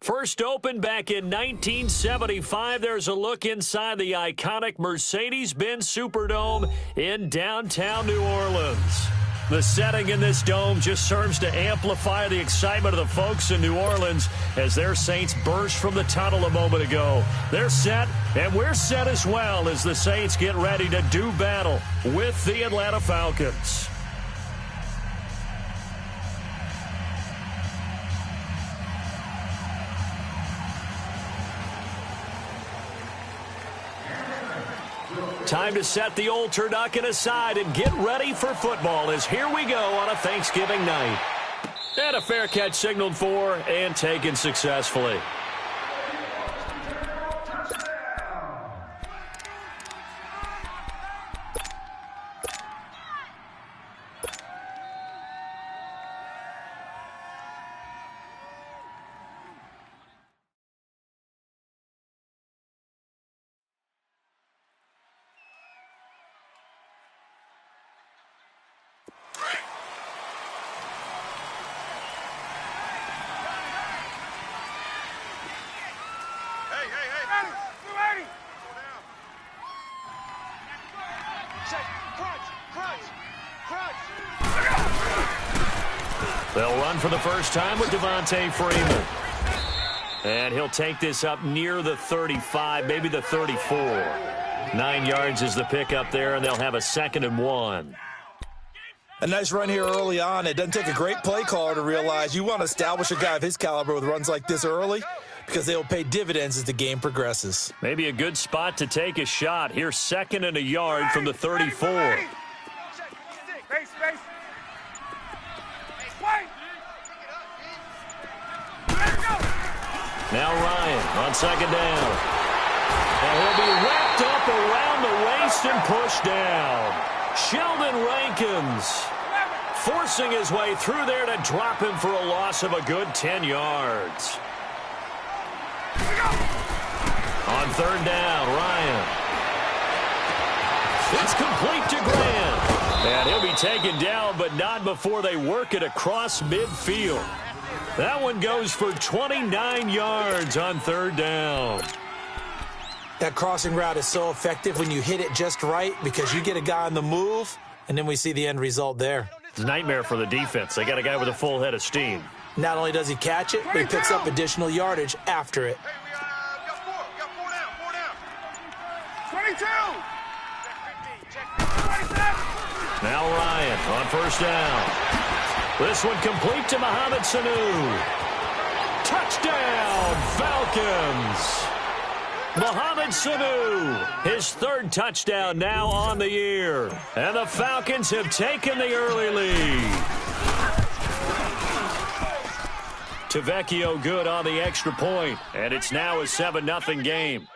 First opened back in 1975, there's a look inside the iconic Mercedes-Benz Superdome in downtown New Orleans. The setting in this dome just serves to amplify the excitement of the folks in New Orleans as their Saints burst from the tunnel a moment ago. They're set, and we're set as well as the Saints get ready to do battle with the Atlanta Falcons. Time to set the old turducken aside and get ready for football as here we go on a Thanksgiving night. And a fair catch signaled for and taken successfully. They'll run for the first time with Devontae Freeman. And he'll take this up near the 35, maybe the 34. 9 yards is the pickup there, and they'll have a 2nd and 1. A nice run here early on. It doesn't take a great play caller to realize you want to establish a guy of his caliber with runs like this early because they will pay dividends as the game progresses. Maybe a good spot to take a shot. Here's 2nd and a yard from the 34. Now Ryan on 2nd down. And he'll be wrapped up around the waist and pushed down. Sheldon Rankins forcing his way through there to drop him for a loss of a good 10 yards. On 3rd down, Ryan. It's complete to Grant. And he'll be taken down, but not before they work it across midfield. That one goes for 29 yards on 3rd down. That crossing route is so effective when you hit it just right because you get a guy on the move, and then we see the end result there. It's a nightmare for the defense. They got a guy with a full head of steam. Not only does he catch it, but he picks up additional yardage after it. Hey, we got four down. 22! Check 27! Now Ryan on 1st down. This one complete to Mohamed Sanu. Touchdown, Falcons. Mohamed Sanu, his 3rd touchdown now on the year. And the Falcons have taken the early lead. Tavecchio good on the extra point, and it's now a 7-0 game.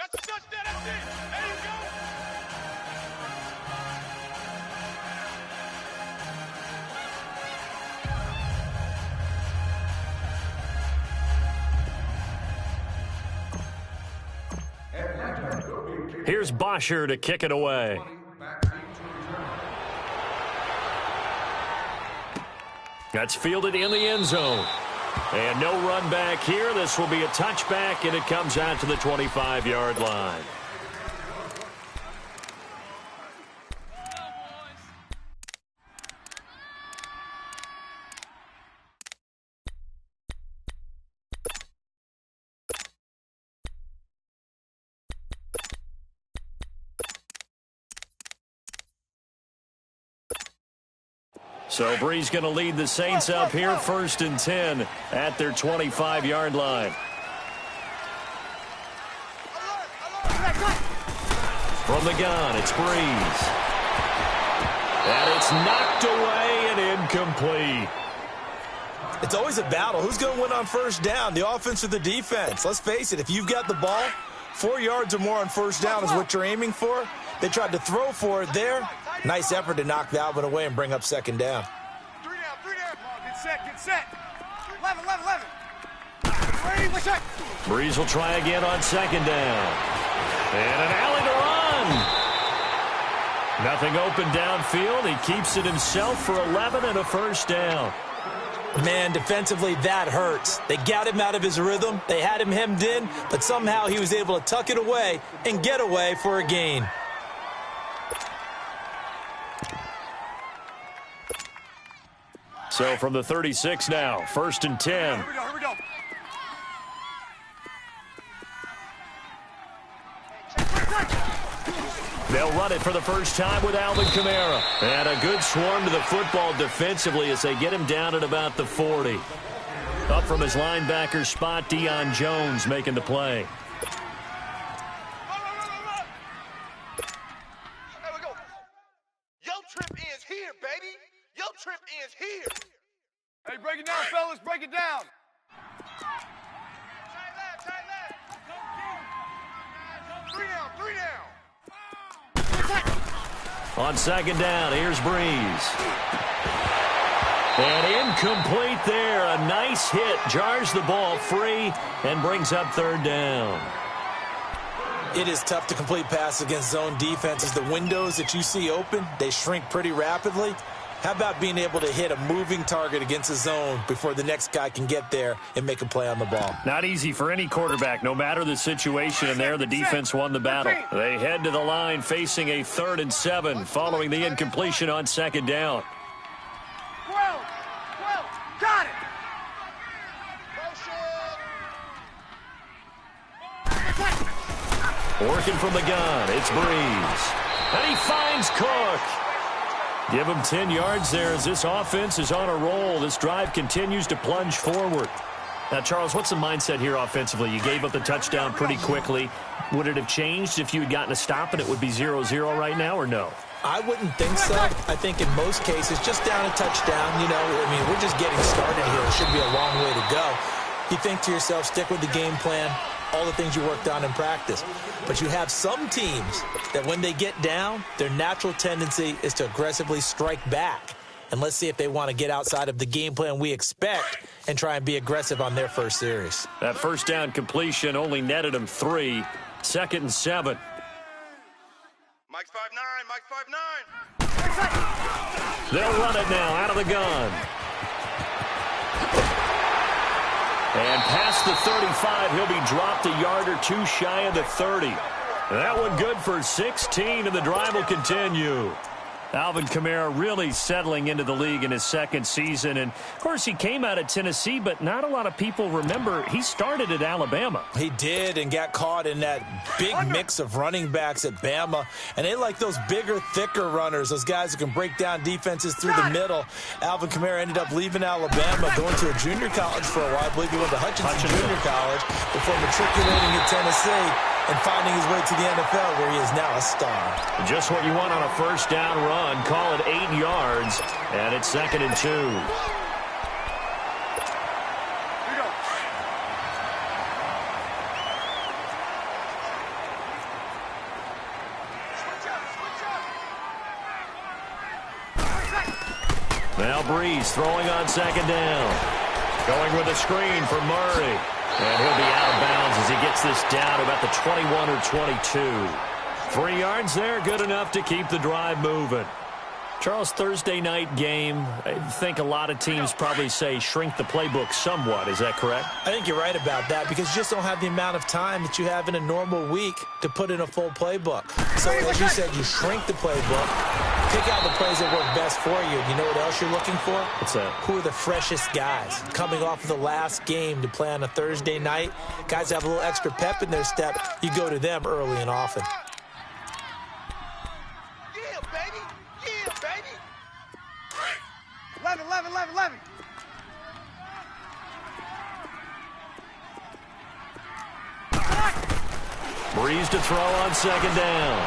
Here's Bosher to kick it away. That's fielded in the end zone. And no run back here. This will be a touchback, and it comes out to the 25-yard line. So Bree's going to lead the Saints up here 1st and 10 at their 25-yard line. From the gun, it's Breeze. And it's knocked away and incomplete. It's always a battle. Who's going to win on 1st down, the offense or the defense? Let's face it, if you've got the ball, 4 yards or more on 1st down is what you're aiming for. They tried to throw for it there. Nice effort to knock that one away and bring up 2nd down. 3 down. Get set. 11. Breeze will try again on 2nd down. And an alley to run. Nothing open downfield. He keeps it himself for 11 and a 1st down. Man, defensively, that hurts. They got him out of his rhythm. They had him hemmed in, but somehow he was able to tuck it away and get away for a gain. So from the 36 now, 1st and 10. Here we go. They'll run it for the first time with Alvin Kamara. And a good swarm to the football defensively as they get him down at about the 40. Up from his linebacker spot, Deion Jones making the play. There we go. Your trip ends here, baby. Your trip ends here. Hey, break it down, fellas. Break it down. Tight left. 3 down. On 2nd down, here's Breeze. And incomplete there. A nice hit. Jars the ball free and brings up 3rd down. It is tough to complete passes against zone defenses. The windows that you see open, they shrink pretty rapidly. How about being able to hit a moving target against a zone before the next guy can get there and make a play on the ball? Not easy for any quarterback, no matter the situation, and there the defense won the battle. They head to the line facing a 3rd and 7 following the incompletion on 2nd down. 12. Got it. Working from the gun, it's Breeze. And he finds Cook. Give him 10 yards there as this offense is on a roll. This drive continues to plunge forward. Now, Charles, what's the mindset here offensively? You gave up the touchdown pretty quickly. Would it have changed if you had gotten a stop and it would be 0-0 right now, or no? I wouldn't think so. I think in most cases, just down a touchdown, we're just getting started here. It should be a long way to go. You think to yourself, stick with the game plan, all the things you worked on in practice. But you have some teams that when they get down, their natural tendency is to aggressively strike back. And let's see if they want to get outside of the game plan we expect and try and be aggressive on their first series. That 1st down completion only netted him 3. 2nd and 7. Mike's 5'9". They'll run it now out of the gun. And past the 35, he'll be dropped a yard or 2 shy of the 30. That one good for 16, and the drive will continue. Alvin Kamara really settling into the league in his 2nd season. And, of course, he came out of Tennessee, but not a lot of people remember he started at Alabama. He did and got caught in that big mix of running backs at Bama. And they like those bigger, thicker runners, those guys who can break down defenses through the middle. Alvin Kamara ended up leaving Alabama, going to a junior college for a while. I believe he went to Hutchinson Junior College before matriculating at Tennessee and finding his way to the NFL, where he is now a star. Just what you want on a 1st down run. Call it 8 yards, and it's 2nd and 2. Here we go. Now Breeze throwing on 2nd down. Going with a screen for Murray. And he'll be out of bounds as he gets this down about the 21 or 22. 3 yards there, good enough to keep the drive moving. Charles, Thursday night game, I think a lot of teams probably say shrink the playbook somewhat. Is that correct? I think you're right about that because you just don't have the amount of time that you have in a normal week to put in a full playbook. So, as you said, you shrink the playbook, pick out the plays that work best for you. You know what else you're looking for? What's that? Who are the freshest guys coming off of the last game to play on a Thursday night? Guys have a little extra pep in their step. You go to them early and often. Yeah, baby. 11. Breeze to throw on 2nd down.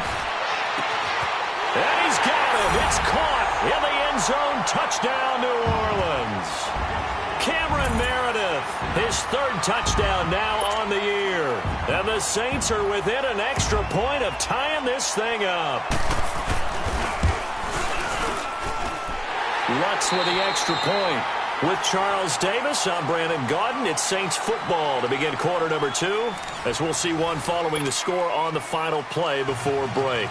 And he's got it. It's caught in the end zone. Touchdown, New Orleans. Cameron Meredith, his 3rd touchdown now on the year. And the Saints are within an extra point of tying this thing up. Lutz with the extra point. With Charles Davis, I'm Brandon Gaudin. It's Saints football to begin quarter number 2, as we'll see one following the score on the final play before break.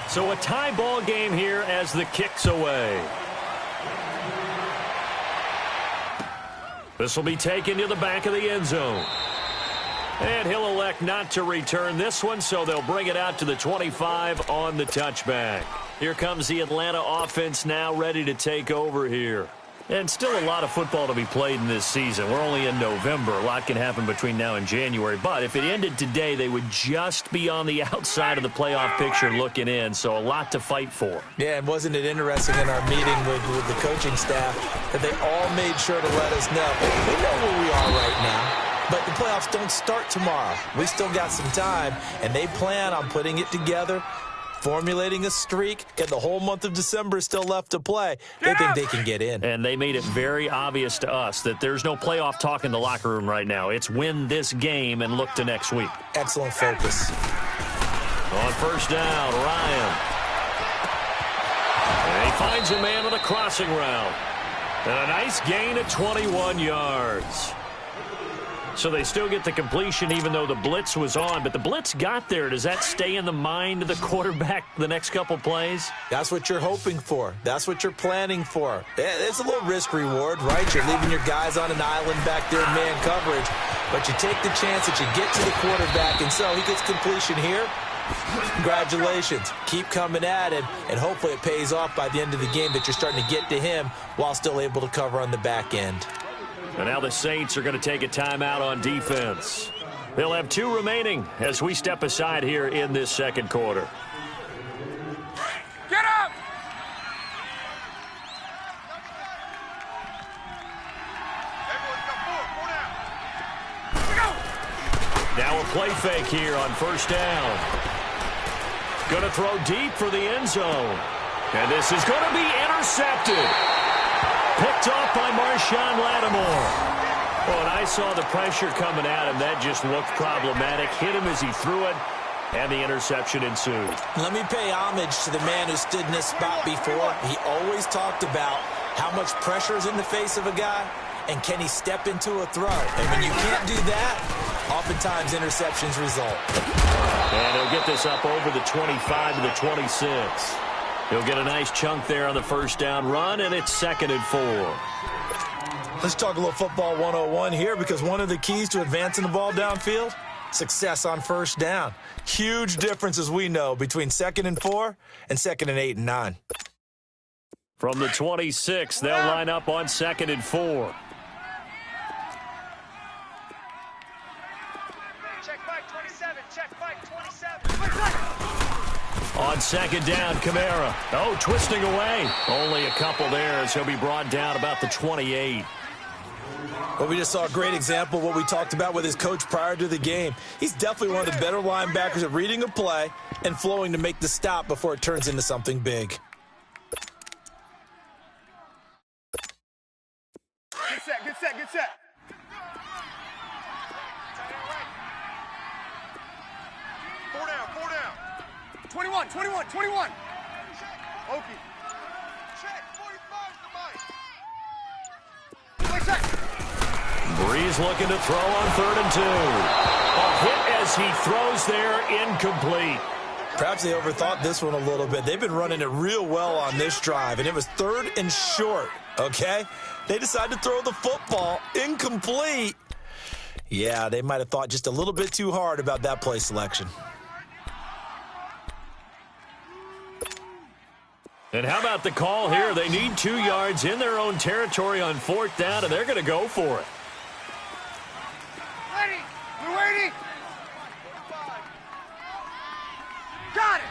So a tie ball game here as the kick's away. This will be taken to the back of the end zone. And he'll elect not to return this one, so they'll bring it out to the 25 on the touchback. Here comes the Atlanta offense now ready to take over here. And still a lot of football to be played in this season. We're only in November. A lot can happen between now and January. But if it ended today, they would just be on the outside of the playoff picture looking in. So a lot to fight for. Yeah, and wasn't it interesting in our meeting with the coaching staff that they all made sure to let us know. We know where we are right now, but the playoffs don't start tomorrow. We still got some time, and they plan on putting it together, formulating a streak, and the whole month of December is still left to play. They think they can get in. And they made it very obvious to us that there's no playoff talk in the locker room right now. It's win this game and look to next week. Excellent focus. On first down, Ryan. And he finds a man on a crossing route. And a nice gain of 21 yards. So they still get the completion even though the blitz was on. But the blitz got there. Does that stay in the mind of the quarterback the next couple plays? That's what you're hoping for. That's what you're planning for. It's a little risk reward, right? You're leaving your guys on an island back there in man coverage. But you take the chance that you get to the quarterback. And so he gets completion here. Congratulations. Keep coming at it. And hopefully it pays off by the end of the game that you're starting to get to him while still able to cover on the back end. And now the Saints are going to take a timeout on defense. They'll have 2 remaining as we step aside here in this second quarter. Get up! Everyone's got 4. 4 down. Now a play fake here on first down. Going to throw deep for the end zone. And this is going to be intercepted. Picked off by Marshawn Lattimore. Oh, and I saw the pressure coming at him. That just looked problematic. Hit him as he threw it, and the interception ensued. Let me pay homage to the man who stood in this spot before. He always talked about how much pressure is in the face of a guy, and can he step into a throw. And when you can't do that, oftentimes interceptions result. And he'll get this up over the 25 to the 26. He'll get a nice chunk there on the first down run, and it's 2nd and 4. Let's talk a little football 101 here, because one of the keys to advancing the ball downfield, success on first down. Huge difference, as we know, between 2nd and 4 and 2nd and 8 and 9. From the 26, they'll line up on 2nd and 4. Check back 27. Check back 27. On 2nd down, Kamara. Oh, twisting away. Only a couple there as he'll be brought down about the 28. Well, we just saw a great example of what we talked about with his coach prior to the game. He's definitely one of the better linebackers at reading a play and flowing to make the stop before it turns into something big. Get set, get set, get set. 4 down, 4 down. 21, 21, 21. Okie. Check, 45's the mic. Check. Breeze looking to throw on 3rd and 2. A hit as he throws there, incomplete. Perhaps they overthought this one a little bit. They've been running it real well on this drive, and it was 3rd and short, okay? They decided to throw the football, incomplete. Yeah, they might have thought just a little bit too hard about that play selection. And how about the call here? They need 2 yards in their own territory on 4th down, and they're going to go for it. Ready. We're waiting. Got it.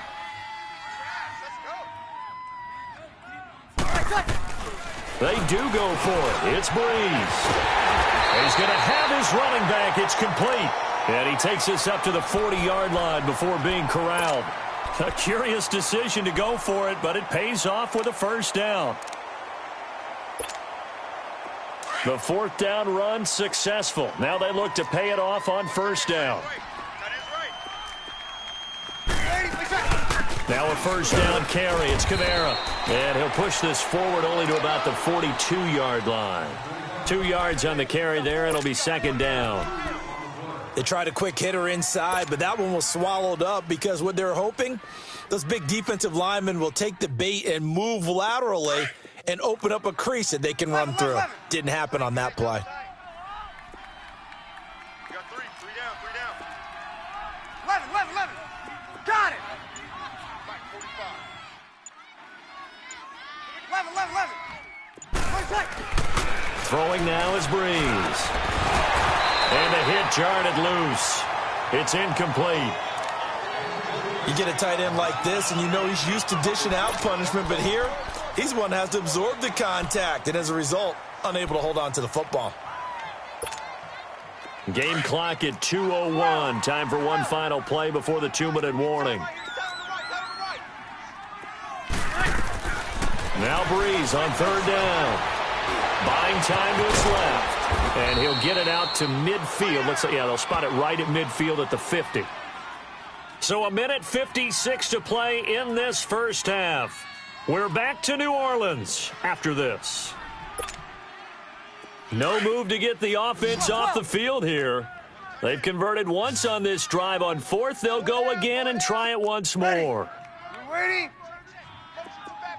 Let's go. They do go for it. It's Breeze. He's going to have his running back. It's complete. And he takes this up to the 40-yard line before being corralled. A curious decision to go for it, but it pays off with a first down. The 4th down run successful. Now they look to pay it off on first down. Now a first down carry. It's Kamara. And he'll push this forward only to about the 42-yard line. 2 yards on the carry there. It'll be 2nd down. They tried a quick hitter inside, but that one was swallowed up because what they're hoping, those big defensive linemen will take the bait and move laterally and open up a crease that they can run through. Didn't happen on that play. Three down. 11. Got it. Mike, 45. 11. Throwing now is Breeze. And the hit jarred it loose. It's incomplete. You get a tight end like this, and you know he's used to dishing out punishment, but here, he's the one that has to absorb the contact, and as a result, unable to hold on to the football. Game clock at 2:01. Time for one final play before the 2-minute warning. Now Breeze on third down. Buying time to his left. And he'll get it out to midfield. Looks like, yeah, they'll spot it right at midfield at the 50. So 1:56 to play in this first half. We're back to New Orleans after this. No move to get the offense off the field here. They've converted once on this drive. On fourth, they'll go again and try it once more. Waiting.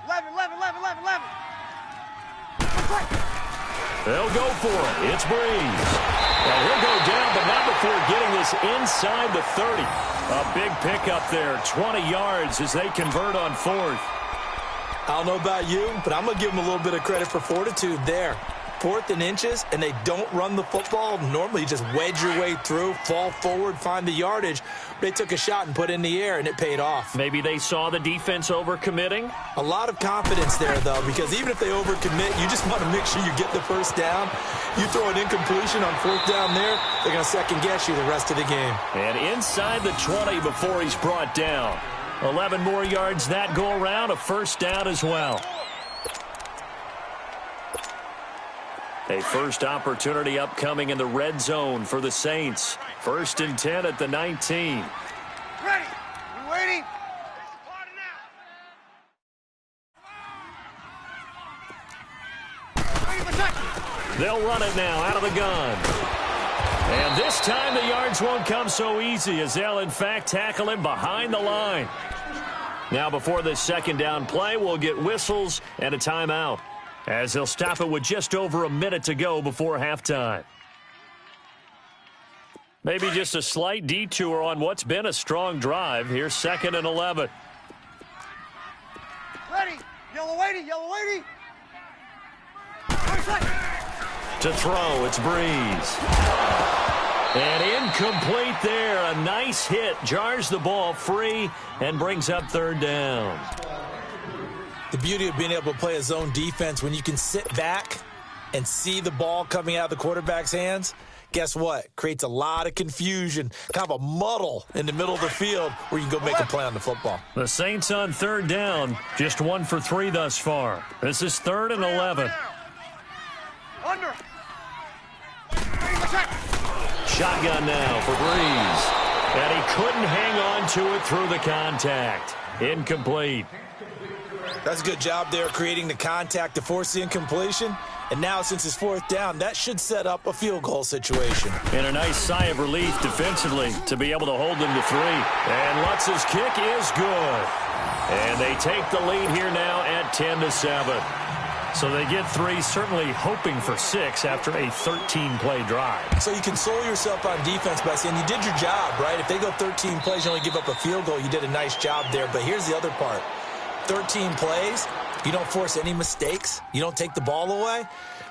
11. They'll go for it. It's Breeze. And he'll go down, but not before getting this inside the 30. A big pickup there, 20 yards as they convert on fourth. I don't know about you, but I'm going to give them a little bit of credit for fortitude there. 4th and inches, and they don't run the football. Normally, you just wedge your way through, fall forward, find the yardage. They took a shot and put it in the air, and it paid off. Maybe they saw the defense overcommitting? A lot of confidence there, though, because even if they overcommit, you just want to make sure you get the first down. You throw an incompletion on 4th down there, they're going to second-guess you the rest of the game. And inside the 20 before he's brought down. 11 more yards that go around, a first down as well. A first opportunity upcoming in the red zone for the Saints. 1st and 10 at the 19. Ready. We waiting. They'll run it now out of the gun. And this time the yards won't come so easy as they'll in fact tackle him behind the line. Now before this second down play, we'll get whistles and a timeout, as they'll stop it with just over a minute to go before halftime. Maybe just a slight detour on what's been a strong drive. Here's 2nd and 11. Ready. Yellow waiting. To throw, it's Breeze. And incomplete there. A nice hit. Jars the ball free and brings up 3rd down. The beauty of being able to play a zone defense, when you can sit back and see the ball coming out of the quarterback's hands, guess what? Creates a lot of confusion, kind of a muddle in the middle of the field where you can go make a play on the football. The Saints on 3rd down, just 1 for 3 thus far. This is 3rd and 11. Under. Shotgun now for Breeze. And he couldn't hang on to it through the contact. Incomplete. That's a good job there creating the contact to force the incompletion. And now, since it's 4th down, that should set up a field goal situation. And a nice sigh of relief defensively to be able to hold them to 3. And Lutz's kick is good. And they take the lead here now at 10-7. So they get 3, certainly hoping for 6 after a 13-play drive. So you console yourself on defense by saying you did your job, right? If they go 13 plays, you only give up a field goal, you did a nice job there. But here's the other part. 13 plays, you don't force any mistakes, you don't take the ball away.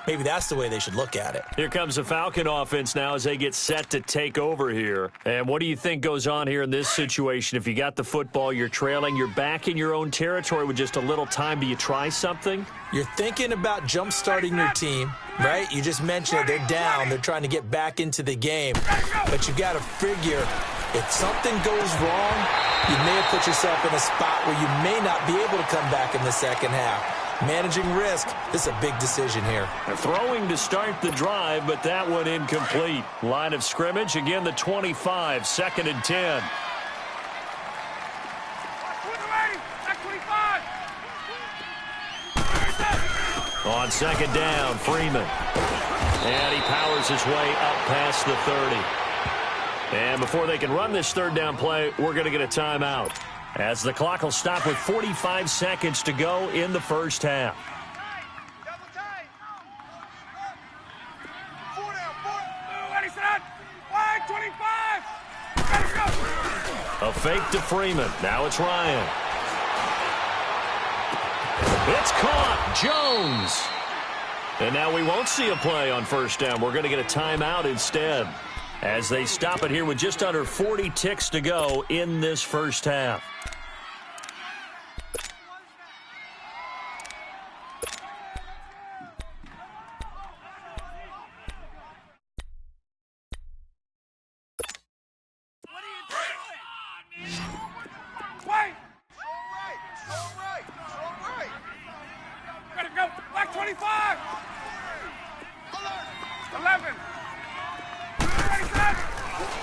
Maybe that's the way they should look at it. Here comes the Falcon offense now as they get set to take over here. And what do you think goes on here in this situation? If you got the football, you're trailing, you're back in your own territory with just a little time. Do you try something? You're thinking about jump-starting your team, right? You just mentioned it. They're down. They're trying to get back into the game. But you got to figure, if something goes wrong, you may have put yourself in a spot where you may not be able to come back in the second half. Managing risk, this is a big decision here. They're throwing to start the drive, but that one incomplete. Line of scrimmage, again the 25, 2nd and 10. On 2nd down, Freeman. And he powers his way up past the 30. And before they can run this 3rd down play, we're going to get a timeout, as the clock will stop with 45 seconds to go in the first half. A fake to Freeman. Now it's Ryan. It's caught. Jones. And now we won't see a play on first down. We're going to get a timeout instead as they stop it here with just under 40 ticks to go in this first half.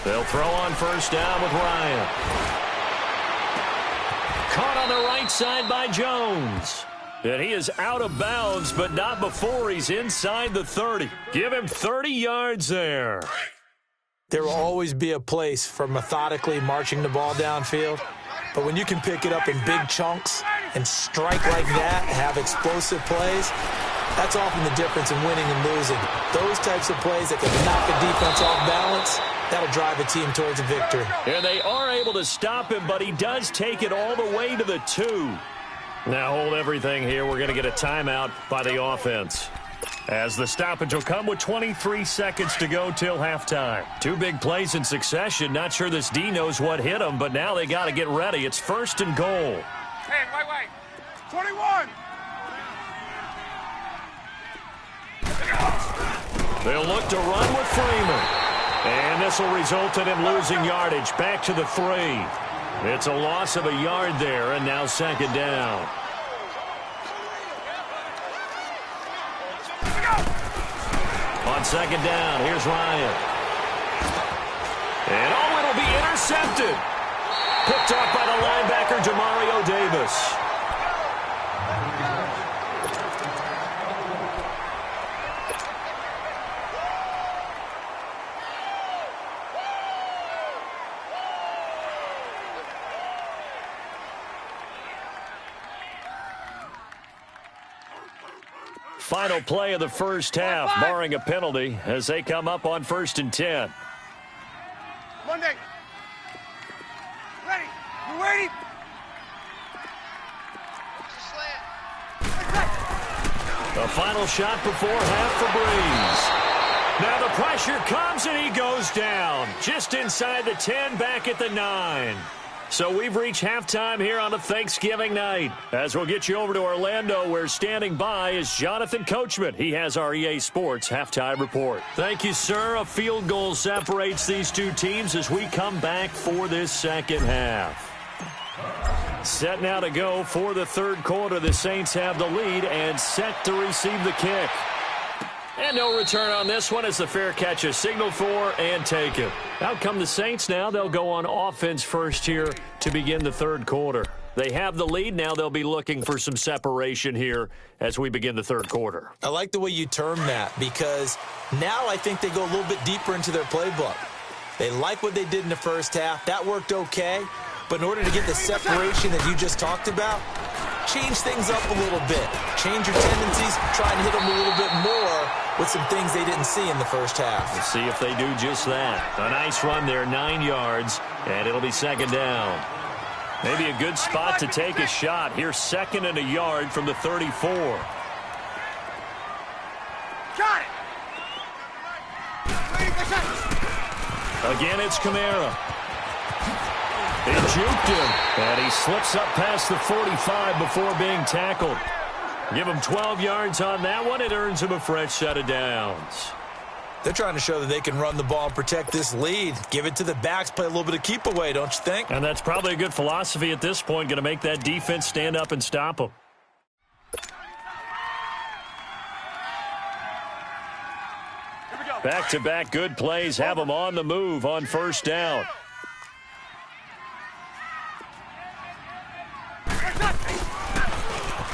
They'll throw on first down with Ryan. Caught on the right side by Jones. And he is out of bounds, but not before he's inside the 30. Give him 30 yards there. There will always be a place for methodically marching the ball downfield. But when you can pick it up in big chunks and strike like that, have explosive plays, that's often the difference in winning and losing. Those types of plays that can knock a defense off balance, that'll drive a team towards a victory. And they are able to stop him, but he does take it all the way to the 2. Now hold everything here. We're going to get a timeout by the offense, as the stoppage will come with 23 seconds to go till halftime. 2 big plays in succession. Not sure this D knows what hit him, but now they got to get ready. It's first and goal. Hey, wait. 21. They'll look to run with Freeman. And this will result in him losing yardage back to the 3. It's a loss of a yard there, and now second down. On second down, here's Ryan. And it'll be intercepted. Picked off by the linebacker, Demario Davis. Final play of the first half, barring a penalty, as they come up on 1st and 10. Monday. Ready. You ready? The final shot before half for Breeze. Now the pressure comes and he goes down. Just inside the 10, back at the 9. So we've reached halftime here on a Thanksgiving night. As we'll get you over to Orlando, where standing by is Jonathan Coachman. He has our EA Sports halftime report. Thank you, sir. A field goal separates these two teams as we come back for this second half. Set now to go for the third quarter. The Saints have the lead and set to receive the kick. And no return on this one as the fair catch is signaled for and taken. Out come the Saints now. They'll go on offense first here to begin the third quarter. They have the lead. Now they'll be looking for some separation here as we begin the third quarter. I like the way you term that, because now I think they go a little bit deeper into their playbook. They like what they did in the first half. That worked okay. But in order to get the separation that you just talked about, change things up a little bit. Change your tendencies. Try and hit them a little bit more with some things they didn't see in the first half. Let's see if they do just that. A nice run there, 9 yards, and it'll be second down. Maybe a good spot to take a shot. Here's 2nd and a yard from the 34. Got it. Again, it's Kamara. They juked him, and he slips up past the 45 before being tackled. Give him 12 yards on that one. It earns him a fresh set of downs. They're trying to show that they can run the ball and protect this lead. Give it to the backs, play a little bit of keep away, don't you think? And that's probably a good philosophy at this point, going to make that defense stand up and stop them. Back-to-back good plays have them on the move on first down.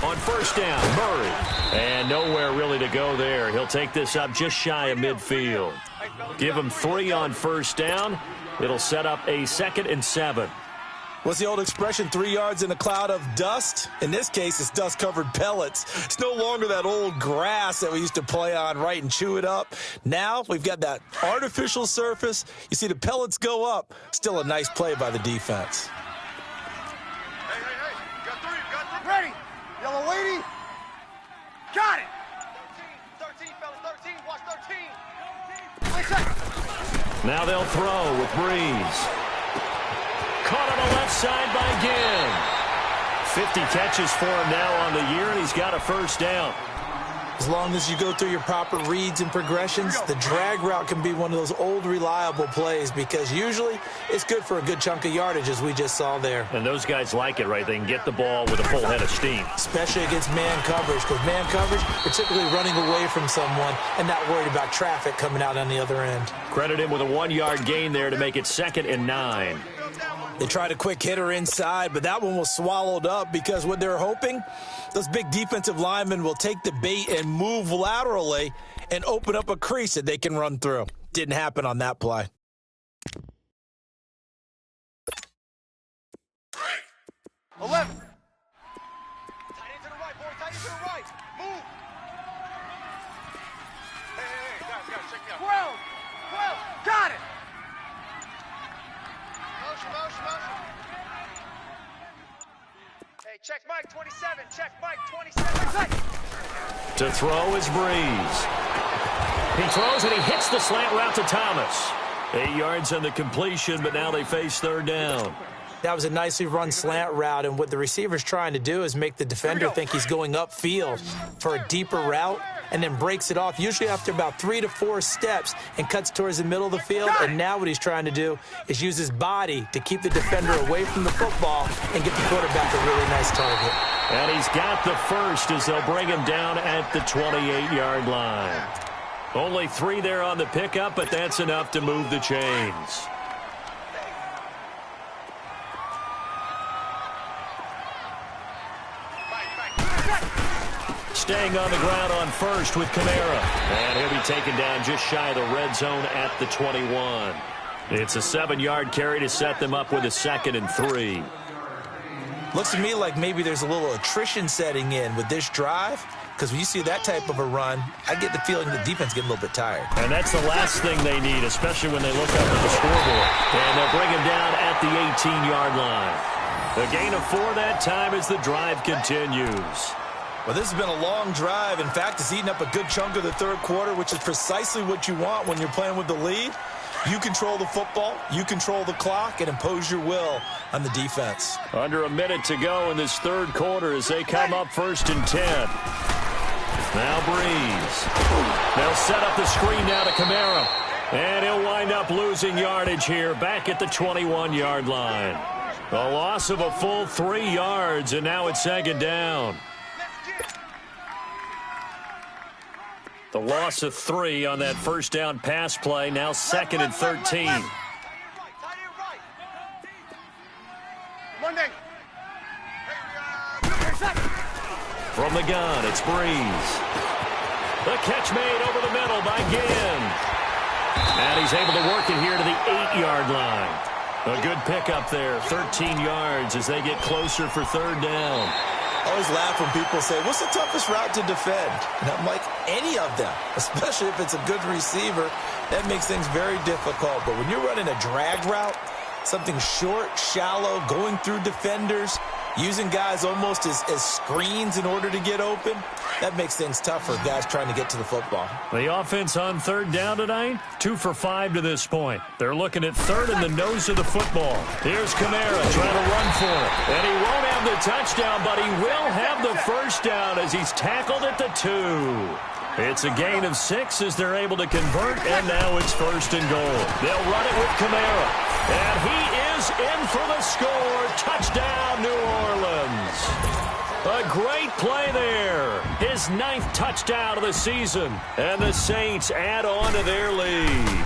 On first down, Murray. And nowhere really to go there. He'll take this up just shy of midfield. Give him 3 on first down. It'll set up a 2nd and 7. What's the old expression, 3 yards in a cloud of dust? In this case, it's dust-covered pellets. It's no longer that old grass that we used to play on, right, and chew it up. Now we've got that artificial surface. You see the pellets go up. Still a nice play by the defense. Hey, got three. Ready. Yellow lady. Got it. 13, fellas, 13. Watch 13. Now they'll throw with Breeze. Caught on the left side by Ginn. 50 catches for him now on the year, and he's got a first down. As long as you go through your proper reads and progressions, the drag route can be one of those old reliable plays because usually it's good for a good chunk of yardage, as we just saw there. And those guys like it, right? They can get the ball with a full head of steam. Especially against man coverage, because man coverage, you're typically running away from someone and not worried about traffic coming out on the other end. Credit him with a 1-yard gain there to make it 2nd and 9. They tried a quick hitter inside, but that one was swallowed up because what they're hoping, those big defensive linemen will take the bait and move laterally and open up a crease that they can run through. Didn't happen on that play. 11. Tight end to the right, boy. Tight end to the right. Move. Hey, guys, check me out. 12. Got it. Motion. Hey, check Mike 27. Check Mike 27. To throw is Breeze. He throws and he hits the slant route to Thomas. 8 yards on the completion, but now they face 3rd down. That was a nicely run slant route, and what the receiver's trying to do is make the defender think he's going upfield for a deeper route and then breaks it off, usually after about 3 to 4 steps, and cuts towards the middle of the field. And now what he's trying to do is use his body to keep the defender away from the football and get the quarterback a really nice target. And he's got the first as they'll bring him down at the 28-yard line. Only 3 there on the pickup, but that's enough to move the chains. Staying on the ground on first with Kamara. And he'll be taken down just shy of the red zone at the 21. It's a 7-yard carry to set them up with a 2nd and 3. Looks to me like maybe there's a little attrition setting in with this drive, because when you see that type of a run, I get the feeling the defense getting a little bit tired. And that's the last thing they need, especially when they look up at the scoreboard. And they'll bring him down at the 18-yard line. A gain of 4 that time as the drive continues. Well, this has been a long drive. In fact, it's eaten up a good chunk of the 3rd quarter, which is precisely what you want when you're playing with the lead. You control the football, you control the clock, and impose your will on the defense. Under a minute to go in this 3rd quarter as they come up 1st and 10. Now Breeze. They'll set up the screen now to Kamara. And he'll wind up losing yardage here back at the 21-yard line. A loss of a full 3 yards, and now it's 2nd down. The loss of 3 on that 1st down pass play, now 2nd and 13. From the gun, it's Breeze. The catch made over the middle by Ginn. And he's able to work it here to the 8-yard line. A good pickup there, 13 yards as they get closer for 3rd down. I always laugh when people say, what's the toughest route to defend? And I'm like, any of them, especially if it's a good receiver. That makes things very difficult. But when you're running a drag route, something short, shallow, going through defenders, using guys almost as screens in order to get open, that makes things tough for guys trying to get to the football. The offense on 3rd down tonight, 2 for 5 to this point. They're looking at 3rd in the nose of the football. Here's Kamara trying to run for it. And he won't have the touchdown, but he will have the first down as he's tackled at the 2. It's a gain of 6 as they're able to convert, and now it's 1st and goal. They'll run it with Kamara. And he is in for the score. Touchdown, New Orleans. A great play there. His 9th touchdown of the season. And the Saints add on to their lead.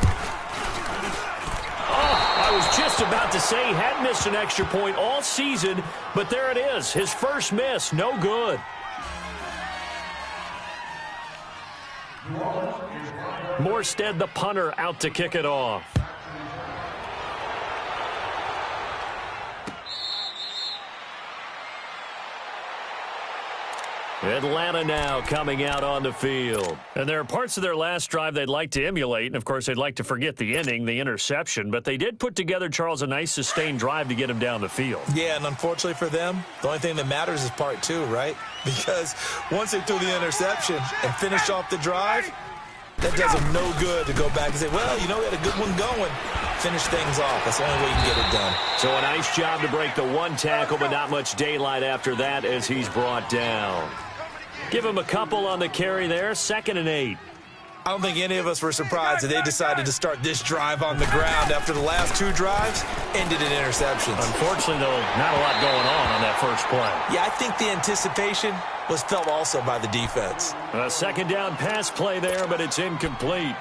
Oh, I was just about to say he hadn't missed an extra point all season, but there it is. His first miss, no good. Morstead, the punter, out to kick it off. Atlanta now coming out on the field. And there are parts of their last drive they'd like to emulate, and, of course, they'd like to forget the inning, the interception. But they did put together, Charles, a nice sustained drive to get him down the field. Yeah, and unfortunately for them, the only thing that matters is part two, right? Because once they threw the interception and finished off the drive, that does them no good to go back and say, well, you know, we had a good one going. Finish things off. That's the only way you can get it done. So a nice job to break the one tackle, but not much daylight after that as he's brought down. Give him a couple on the carry there, 2nd and 8. I don't think any of us were surprised that they decided to start this drive on the ground after the last 2 drives ended in interceptions. Unfortunately, though, not a lot going on that first play. Yeah, I think the anticipation was felt also by the defense. A 2nd down pass play there, but it's incomplete.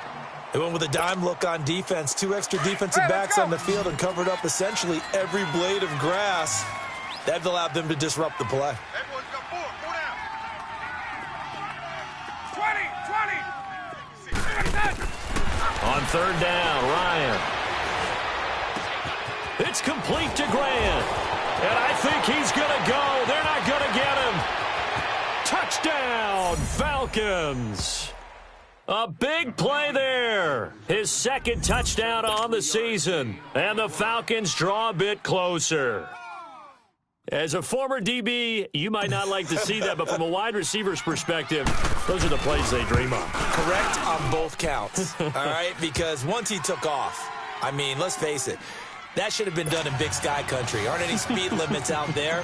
They went with a dime look on defense. 2 extra defensive backs on the field and covered up essentially every blade of grass. That allowed them to disrupt the play. On 3rd down, Ryan. It's complete to Grant. And I think he's going to go. They're not going to get him. Touchdown, Falcons. A big play there. His 2nd touchdown on the season. And the Falcons draw a bit closer. As a former DB, you might not like to see that, but from a wide receiver's perspective, those are the plays they dream of. Correct on both counts, all right? Because once he took off, I mean, let's face it, that should have been done in Big Sky Country. Aren't any speed limits out there?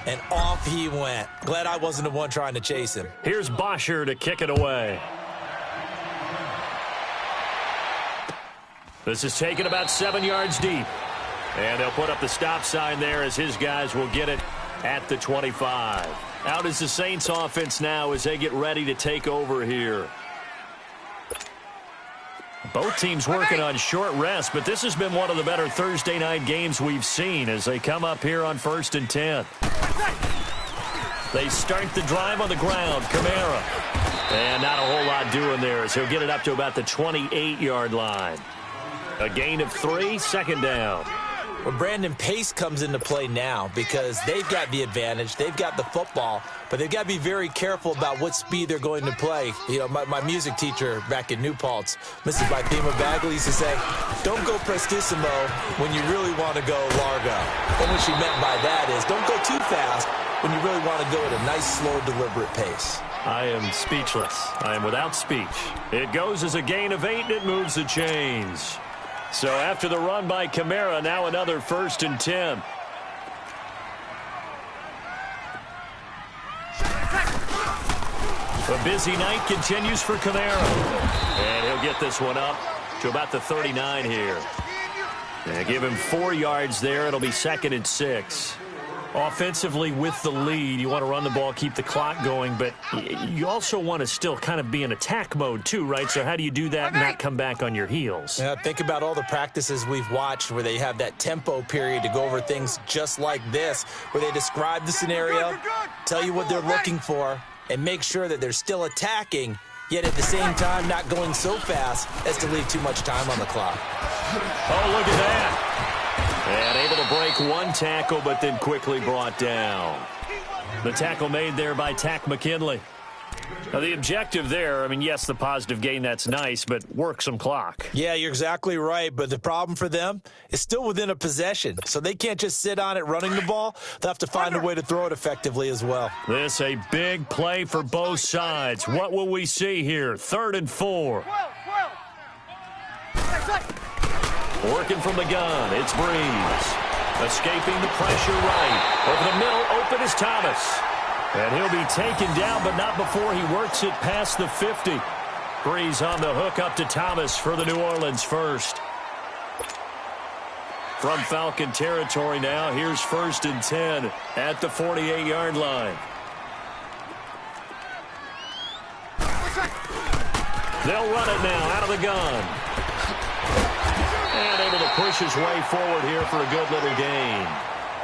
And off he went. Glad I wasn't the one trying to chase him. Here's Bosher to kick it away. This is taken about 7 yards deep. And they'll put up the stop sign there as his guys will get it at the 25. Out is the Saints offense now as they get ready to take over here. Both teams working on short rest, but this has been one of the better Thursday night games we've seen as they come up here on 1st and 10. They start the drive on the ground. Kamara. And not a whole lot doing there as he'll get it up to about the 28-yard line. A gain of 3, 2nd down. Well, Brandon, pace comes into play now because they've got the advantage. They've got the football, but they've got to be very careful about what speed they're going to play. You know, my music teacher back in New Paltz, Mrs. Bythema Bagley, used to say, don't go prestissimo when you really want to go largo. And what she meant by that is don't go too fast when you really want to go at a nice, slow, deliberate pace. I am speechless. I am without speech. It goes as a gain of 8, and it moves the chains. So after the run by Kamara, now another 1st and 10. A busy night continues for Kamara. And he'll get this one up to about the 39 here. And give him 4 yards there. It'll be 2nd and 6. Offensively with the lead, you want to run the ball, keep the clock going, but you also want to still kind of be in attack mode too, right? So how do you do that and not come back on your heels? Yeah, think about all the practices we've watched where they have that tempo period to go over things just like this, where they describe the scenario, tell you what they're looking for, and make sure that they're still attacking, yet at the same time not going so fast as to leave too much time on the clock. Oh, look at that. And able to break one tackle, but then quickly brought down. The tackle made there by Tack McKinley. Now, the objective there, I mean, yes, the positive gain, that's nice, but work some clock. Yeah, you're exactly right, but the problem for them is still within a possession, so they can't just sit on it running the ball. They'll have to find a way to throw it effectively as well. This a big play for both sides. What will we see here? 3rd and 4. Working from the gun, it's Breeze. Escaping the pressure right. Over the middle, open is Thomas. And he'll be taken down, but not before he works it past the 50. Breeze on the hook up to Thomas for the New Orleans first. From Falcon territory now, here's 1st and 10 at the 48-yard line. They'll run it now out of the gun. And able to push his way forward here for a good little gain.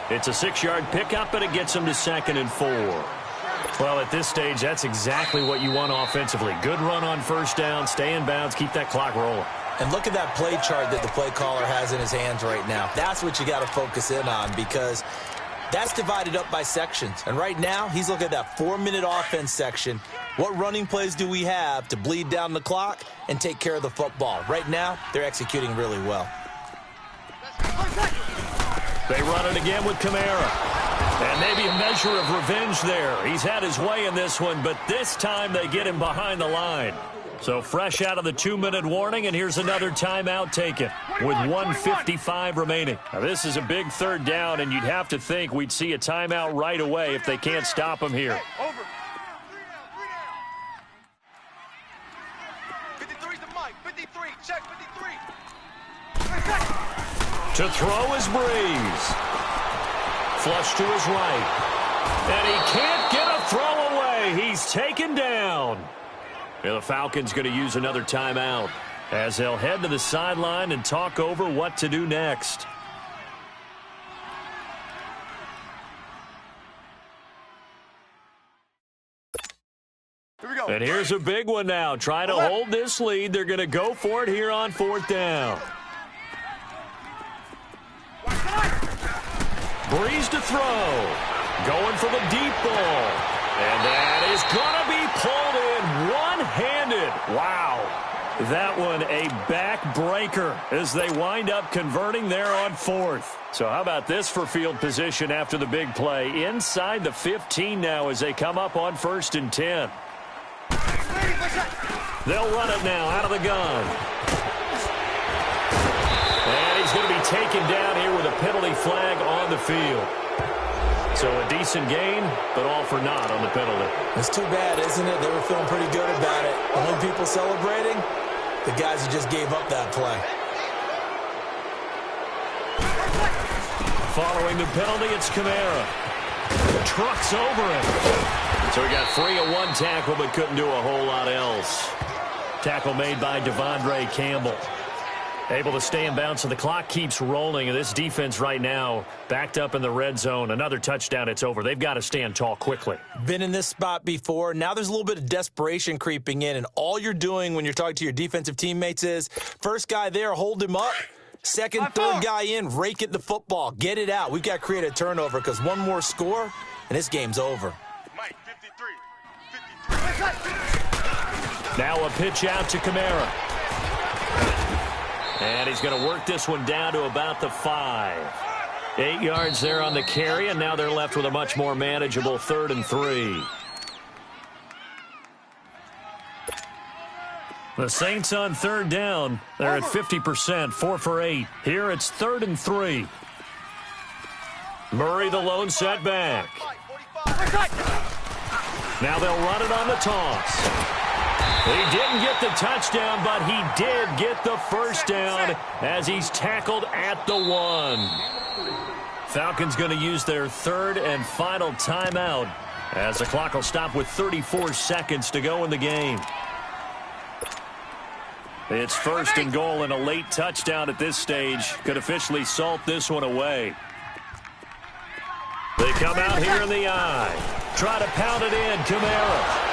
It's a 6-yard pickup, and it gets him to 2nd and 4. Well, at this stage, that's exactly what you want offensively. Good run on 1st down, stay in bounds, keep that clock rolling. And look at that play chart that the play caller has in his hands right now. That's what you got to focus in on because That's divided up by sections. And right now, he's looking at that 4-minute offense section. What running plays do we have to bleed down the clock and take care of the football? Right now, they're executing really well. They run it again with Kamara. And maybe a measure of revenge there. He's had his way in this one, but this time they get him behind the line. So fresh out of the 2-minute warning, and here's another timeout taken with 1:55 remaining. Now, this is a big third down, and you'd have to think we'd see a timeout right away if they can't stop him here. Over. 53's the mic. 53. Check 53. To throw is Breeze. Flush to his right. And he can't get a throw away. He's taken down. And the Falcons going to use another timeout as they'll head to the sideline and talk over what to do next. Here we go. And here's a big one now. Trying to hold this lead. They're going to go for it here on 4th down. Breeze to throw. Going for the deep ball. And that is going to be pulled in one-handed. Wow. That one a back-breaker as they wind up converting there on 4th. So how about this for field position after the big play? Inside the 15 now as they come up on 1st and 10. They'll run it now out of the gun. And he's going to be taken down here with a penalty flag on the field. So a decent gain, but all for naught on the penalty. It's too bad, isn't it? They were feeling pretty good about it. Only people celebrating, the guys who just gave up that play. Following the penalty, it's Kamara. Trucks over it. So he got free of one tackle, but couldn't do a whole lot else. Tackle made by Devondre Campbell. Able to stay in bounds, so the clock keeps rolling, and this defense right now backed up in the red zone. Another touchdown, it's over. They've got to stand tall quickly. Been in this spot before. Now there's a little bit of desperation creeping in, and all you're doing when you're talking to your defensive teammates is, first guy there, hold him up. Second, third guy in, rake at the football. Get it out. We've got to create a turnover because one more score, and this game's over. Mike, 53. Now a pitch out to Kamara. And he's going to work this one down to about the 5. 8 yards there on the carry, and now they're left with a much more manageable 3rd and 3. The Saints on 3rd down. They're at 50%, 4 for 8. Here it's 3rd and 3. Murray the lone setback. Now they'll run it on the toss. He didn't get the touchdown, but he did get the first down as he's tackled at the 1. Falcons going to use their 3rd and final timeout as the clock will stop with 34 seconds to go in the game. It's 1st and goal, and a late touchdown at this stage could officially salt this one away. They come out here in the eye. Try to pound it in. Kamara.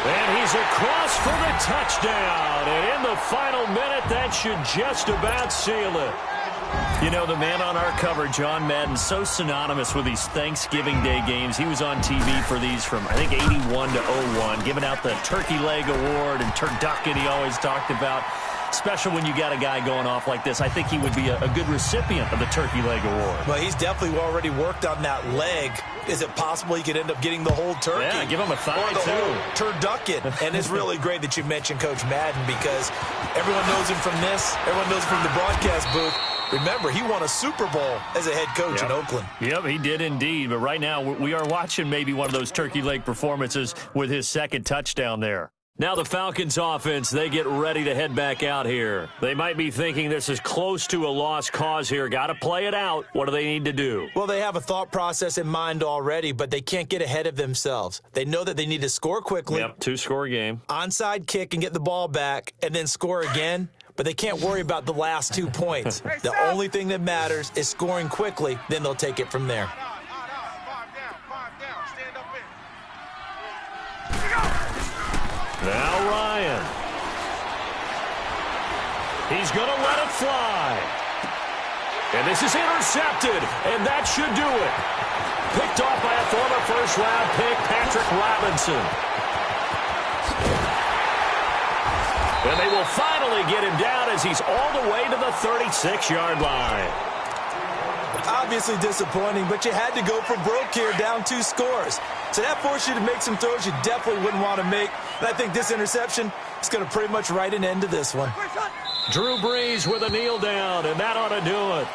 And he's across for the touchdown. And in the final minute, that should just about seal it. You know, the man on our cover, John Madden, so synonymous with these Thanksgiving Day games. He was on TV for these from, I think, 81 to 01, giving out the Turkey Leg Award and turducken he always talked about. Special when you got a guy going off like this. I think he would be a good recipient of the Turkey Leg Award. Well, he's definitely already worked on that leg. Is it possible he could end up getting the whole turkey? Yeah, give him a thigh, or the too. whole turducken. And it's really great that you mentioned Coach Madden because everyone knows him from this. Everyone knows him from the broadcast booth. Remember, he won a Super Bowl as a head coach in Oakland. Yep, he did indeed. But right now, we are watching maybe one of those turkey leg performances with his 2nd touchdown there. Now the Falcons offense, they get ready to head back out here. They might be thinking this is close to a lost cause here. Got to play it out. What do they need to do? Well, they have a thought process in mind already, but they can't get ahead of themselves. They know that they need to score quickly. Yep, 2-score game. Onside kick and get the ball back and then score again. But they can't worry about the last 2 points. The only thing that matters is scoring quickly. Then they'll take it from there. Now Ryan. He's going to let it fly. And this is intercepted, and that should do it. Picked off by a former first-round pick, Patrick Robinson. And they will finally get him down as he's all the way to the 36-yard line. Obviously disappointing, but you had to go for broke here, down 2 scores. So that forced you to make some throws you definitely wouldn't want to make. And I think this interception is going to pretty much write an end to this one. Drew Brees with a kneel down, and that ought to do it.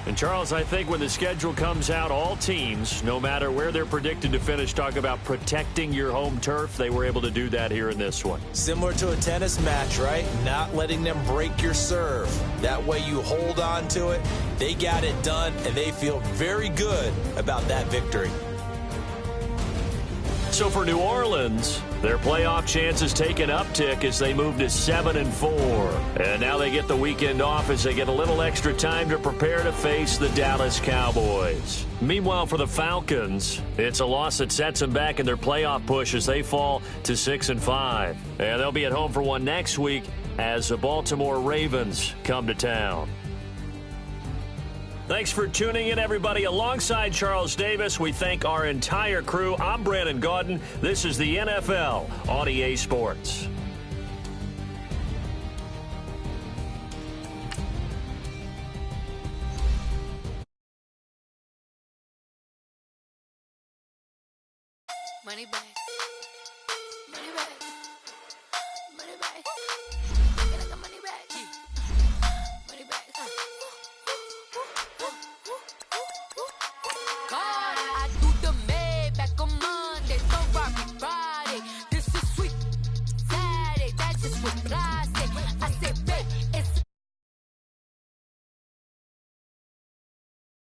And, Charles, I think when the schedule comes out, all teams, no matter where they're predicted to finish, talk about protecting your home turf. They were able to do that here in this one. Similar to a tennis match, right? Not letting them break your serve. That way you hold on to it. They got it done, and they feel very good about that victory. So for New Orleans, their playoff chances take an uptick as they move to 7-4. And now they get the weekend off as they get a little extra time to prepare to face the Dallas Cowboys. Meanwhile, for the Falcons, it's a loss that sets them back in their playoff push as they fall to 6-5. And they'll be at home for one next week as the Baltimore Ravens come to town. Thanks for tuning in, everybody. Alongside Charles Davis, we thank our entire crew. I'm Brandon Gaudin. This is the NFL on EA Sports. Money back. Money back. Money back. Get like a money back. Money back. God, I do the Maybach on Monday, Ferrari Friday. This is sweet Saturday, that's just what I say. I said